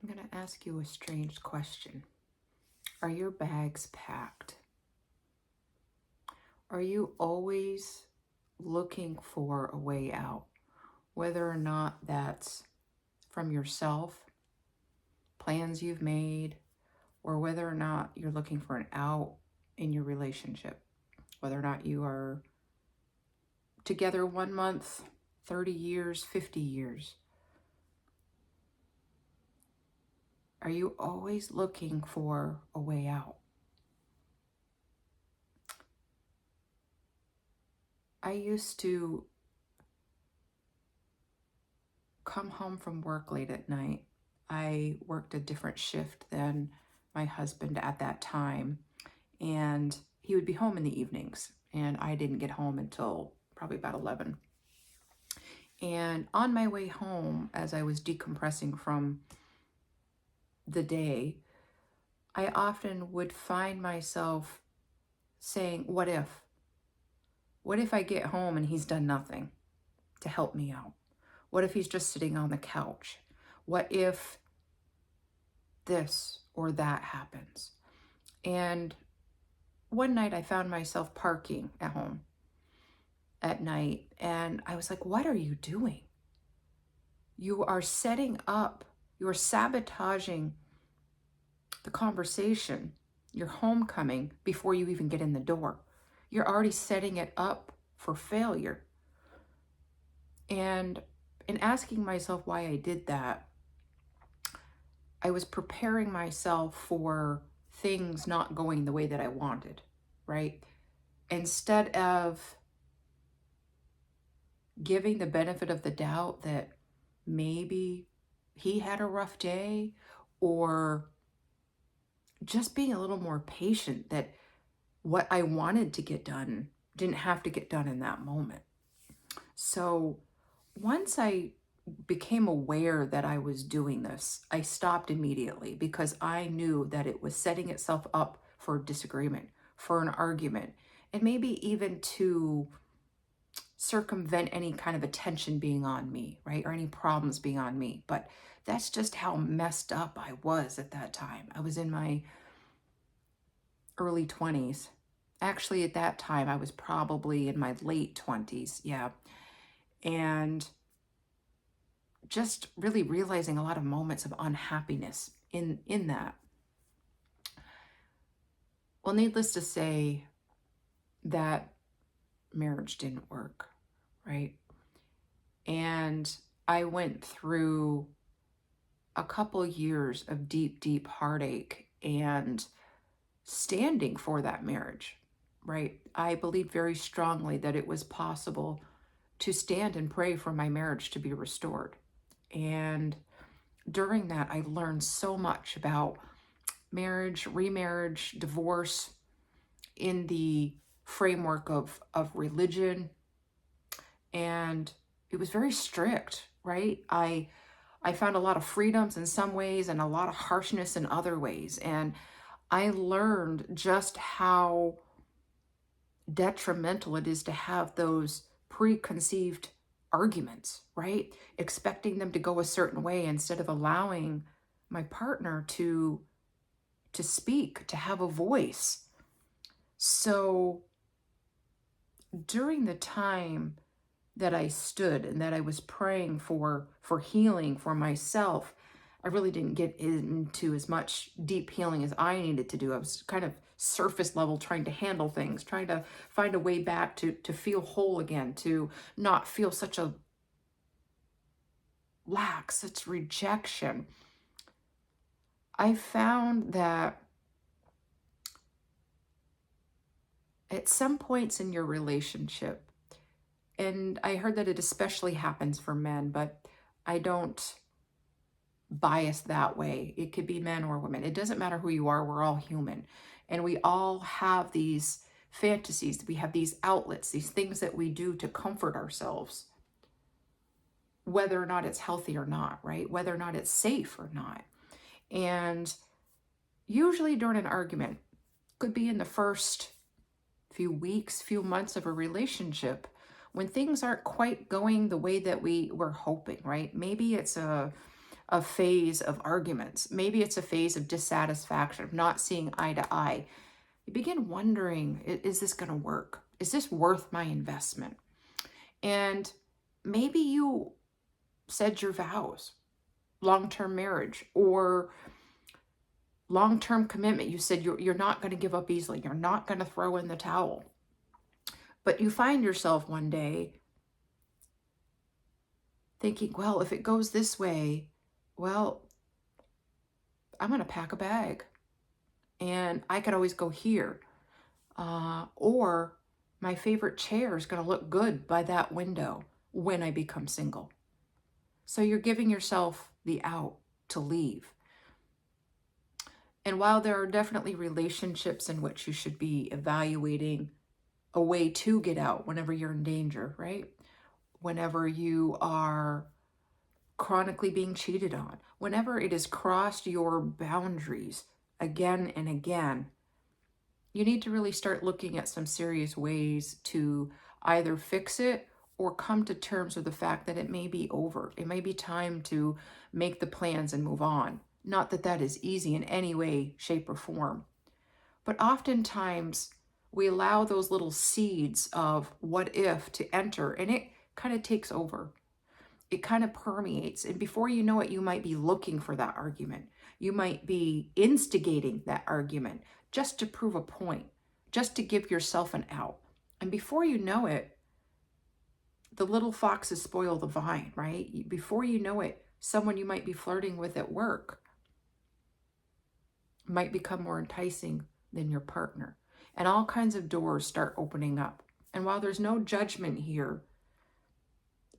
I'm going to ask you a strange question. Are your bags packed? Are you always looking for a way out, whether or not that's from yourself, plans you've made, or whether or not you're looking for an out in your relationship, whether or not you are together 1 month, 30 years, 50 years? Are you always looking for a way out? I used to come home from work late at night. I worked a different shift than my husband at that time, and he would be home in the evenings, and I didn't get home until probably about 11. And on my way home, as I was decompressing from the day, I often would find myself saying, what if? What if I get home and he's done nothing to help me out? What if he's just sitting on the couch? What if this or that happens? And one night I found myself parking at home at night, and I was like, what are you doing? You are setting up, you're sabotaging the conversation, your homecoming, before you even get in the door. You're already setting it up for failure. And in asking myself why I did that, I was preparing myself for things not going the way that I wanted, right? Instead of giving the benefit of the doubt that maybe he had a rough day, or just being a little more patient that what I wanted to get done didn't have to get done in that moment. So once I became aware that I was doing this, I stopped immediately because I knew that it was setting itself up for a disagreement, for an argument, and maybe even to circumvent any kind of attention being on me, right? Or any problems being on me. But that's just how messed up I was at that time. I was in my early 20s. Actually, at that time, I was probably in my late 20s. Yeah. And just really realizing a lot of moments of unhappiness in that. Well, needless to say, that marriage didn't work, right? And I went through a couple years of deep, deep heartache and standing for that marriage, right? I believed very strongly that it was possible to stand and pray for my marriage to be restored. And during that, I learned so much about marriage, remarriage, divorce in the framework of religion. And it was very strict, right? I found a lot of freedoms in some ways and a lot of harshness in other ways. And I learned just how detrimental it is to have those preconceived arguments, right? Expecting them to go a certain way instead of allowing my partner to speak, to have a voice. So during the time that I stood and that I was praying for healing for myself, I really didn't get into as much deep healing as I needed to do. I was kind of surface level, trying to handle things, trying to find a way back to feel whole again, to not feel such a lack, such rejection. I found that at some points in your relationship, and I heard that it especially happens for men, but I don't bias that way. It could be men or women. It doesn't matter who you are. We're all human. And we all have these fantasies. We have these outlets, these things that we do to comfort ourselves, whether or not it's healthy or not, right? Whether or not it's safe or not. And usually during an argument, could be in the first few weeks, few months of a relationship, when things aren't quite going the way that we were hoping, right? Maybe it's a a phase of arguments. Maybe it's a phase of dissatisfaction, of not seeing eye to eye. You begin wondering, is this going to work? Is this worth my investment? And maybe you said your vows, long-term marriage or long-term commitment. You said you're not going to give up easily. You're not going to throw in the towel. But you find yourself one day thinking, well, if it goes this way, well, I'm going to pack a bag and I could always go here. Or my favorite chair is going to look good by that window when I become single. So you're giving yourself the out to leave. And while there are definitely relationships in which you should be evaluating a way to get out whenever you're in danger, right? Whenever you are chronically being cheated on, whenever it has crossed your boundaries again and again, you need to really start looking at some serious ways to either fix it or come to terms with the fact that it may be over. It may be time to make the plans and move on. Not that that is easy in any way, shape, or form. But oftentimes we allow those little seeds of what if to enter, and it kind of takes over. It kind of permeates. And before you know it, you might be looking for that argument. You might be instigating that argument just to prove a point, just to give yourself an out. And before you know it, the little foxes spoil the vine, right? Before you know it, someone you might be flirting with at work might become more enticing than your partner. And all kinds of doors start opening up. And while there's no judgment here,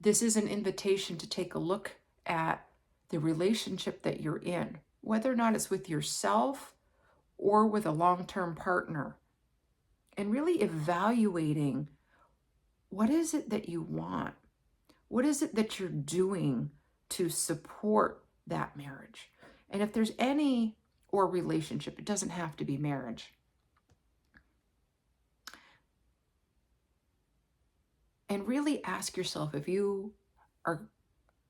this is an invitation to take a look at the relationship that you're in, whether or not it's with yourself or with a long-term partner, and really evaluating what is it that you want? What is it that you're doing to support that marriage? And if there's any, or relationship, it doesn't have to be marriage. And really ask yourself if you are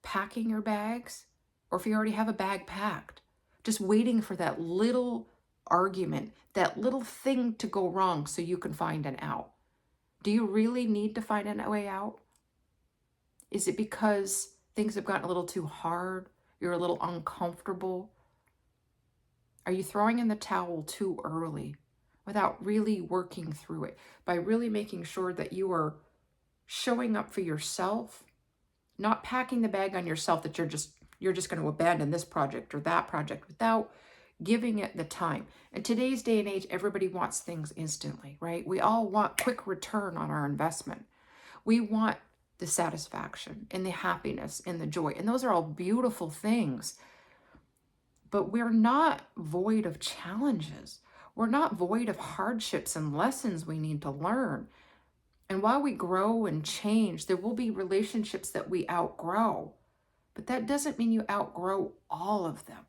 packing your bags or if you already have a bag packed, just waiting for that little argument, that little thing to go wrong so you can find an out. Do you really need to find a way out? Is it because things have gotten a little too hard? You're a little uncomfortable? Are you throwing in the towel too early without really working through it? By really making sure that you are showing up for yourself, not packing the bag on yourself that you're just going to abandon this project or that project without giving it the time. In today's day and age, everybody wants things instantly, right? We all want quick return on our investment. We want the satisfaction and the happiness and the joy. And those are all beautiful things. But we're not void of challenges. We're not void of hardships and lessons we need to learn. And while we grow and change, there will be relationships that we outgrow. But that doesn't mean you outgrow all of them.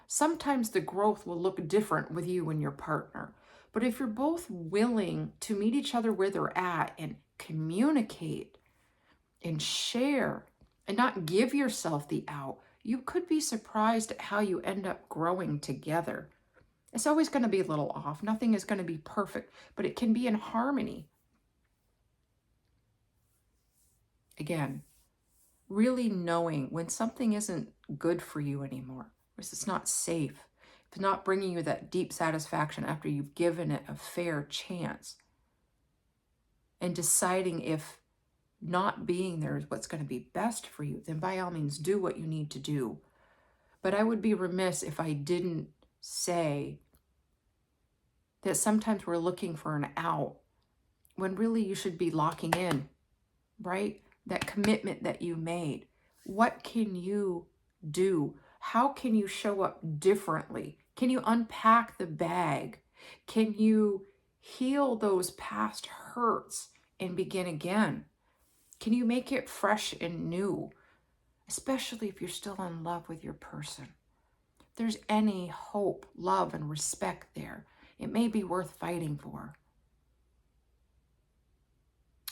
Sometimes the growth will look different with you and your partner. But if you're both willing to meet each other where they're at and communicate and share and not give yourself the out, you could be surprised at how you end up growing together. It's always going to be a little off. Nothing is going to be perfect, but it can be in harmony. Again, really knowing when something isn't good for you anymore, because it's not safe, if it's not bringing you that deep satisfaction after you've given it a fair chance, and deciding if not being there is what's going to be best for you, then by all means do what you need to do. But I would be remiss if I didn't say that sometimes we're looking for an out when really you should be locking in, right? That commitment that you made. What can you do? How can you show up differently? Can you unpack the bag? Can you heal those past hurts and begin again? Can you make it fresh and new? Especially if you're still in love with your person. If there's any hope, love, and respect there, it may be worth fighting for.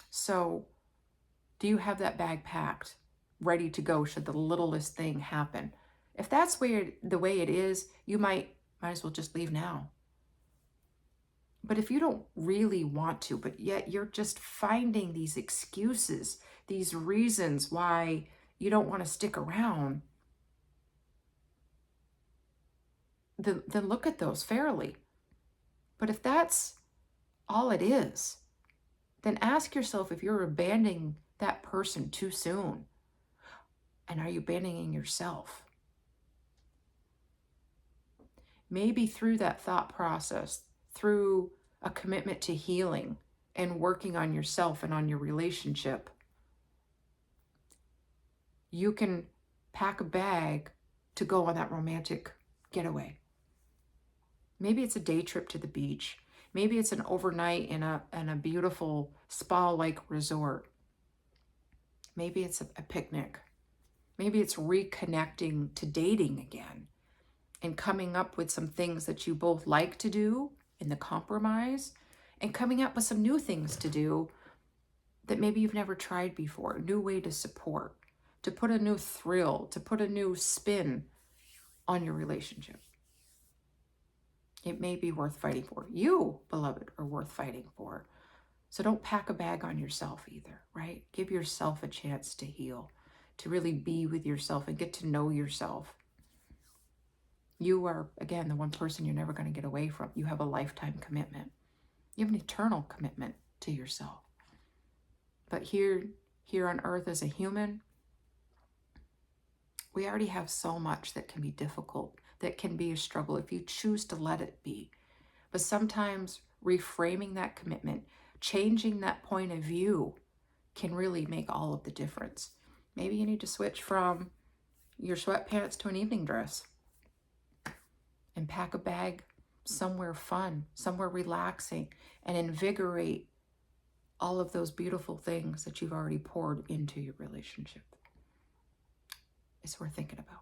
So, do you have that bag packed, ready to go should the littlest thing happen? If that's the way it is, you might as well just leave now. But if you don't really want to, but yet you're just finding these excuses, these reasons why you don't want to stick around, then look at those fairly. But if that's all it is, then ask yourself if you're abandoning that person too soon. And are you abandoning yourself? Maybe through that thought process, through a commitment to healing and working on yourself and on your relationship, you can pack a bag to go on that romantic getaway. Maybe it's a day trip to the beach. Maybe it's an overnight in a beautiful spa-like resort. Maybe it's a picnic. Maybe it's reconnecting to dating again and coming up with some things that you both like to do in the compromise, and coming up with some new things to do that maybe you've never tried before, a new way to support, to put a new thrill, to put a new spin on your relationship. It may be worth fighting for. You, beloved, are worth fighting for. So don't pack a bag on yourself either, right? Give yourself a chance to heal, to really be with yourself and get to know yourself. You are, again, the one person you're never going to get away from. You have a lifetime commitment. You have an eternal commitment to yourself. But here on earth as a human, we already have so much that can be difficult, that can be a struggle if you choose to let it be. But sometimes reframing that commitment, changing that point of view can really make all of the difference. Maybe you need to switch from your sweatpants to an evening dress and pack a bag somewhere fun, somewhere relaxing, and invigorate all of those beautiful things that you've already poured into your relationship. It's worth thinking about.